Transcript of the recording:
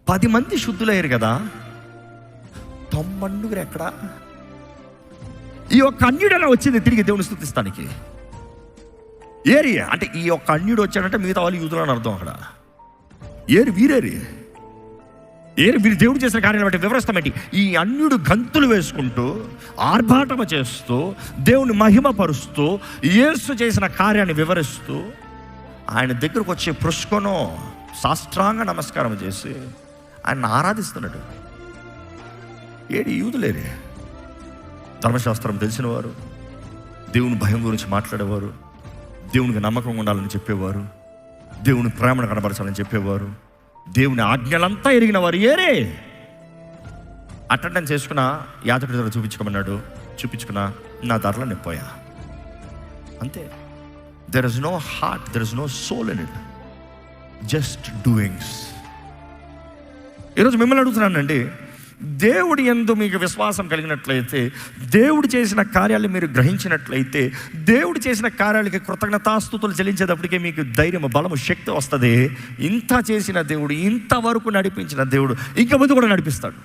10 మంది శుద్ధులయ్యారు కదా, 90 ఎక్కడా? ఈ ఒక్క అన్యుడైనా వచ్చింది తిరిగి దేవుని స్తుతిస్తానికి. ఏరి అంటే ఈ ఒక్క అన్యుడు వచ్చాడంటే మిగతా వాళ్ళు యూదులు అని అర్థం. అక్కడ వీరు దేవుడు చేసిన కార్యాన్ని బట్టి వివరిస్తామేంటి? ఈ అన్యుడు గంతులు వేసుకుంటూ ఆర్భాటము చేస్తూ దేవుని మహిమపరుస్తూ యేసు చేసిన కార్యాన్ని వివరిస్తూ ఆయన దగ్గరకు వచ్చి పుష్కొనో సాష్టాంగ నమస్కారం చేసి ఆయన ఆరాధిస్తున్నాడు. యూదులేరే, ధర్మశాస్త్రం తెలిసిన వారు, దేవుని భయం గురించి మాట్లాడేవారు, దేవునికి నమ్మకం ఉండాలని చెప్పేవారు, దేవుని ప్రేమను కనబరచాలని చెప్పేవారు, దేవుని ఆజ్ఞలంతా ఎరిగిన వారు. అటెండెన్స్ చేసుకున్న యాజకుడి దగ్గర చూపించుకున్నా నా ధరలో నింపోయా అంతే. There is no heart, there is no soul in it, just doings. ఈరోజు మిమ్మల్ని అడుగుతున్నానండి, దేవుడి యందు మీకు విశ్వాసం కలిగినట్లయితే, దేవుడు చేసిన కార్యాలు మీరు గ్రహించినట్లయితే, దేవుడు చేసిన కార్యాలకి కృతజ్ఞతాస్తుతులు చెల్లించేటప్పటికే మీకు ధైర్యము, బలము, శక్తి వస్తుంది. ఇంత చేసిన దేవుడు, ఇంతవరకు నడిపించిన దేవుడు ఇంక ముందు కూడా నడిపిస్తాడు.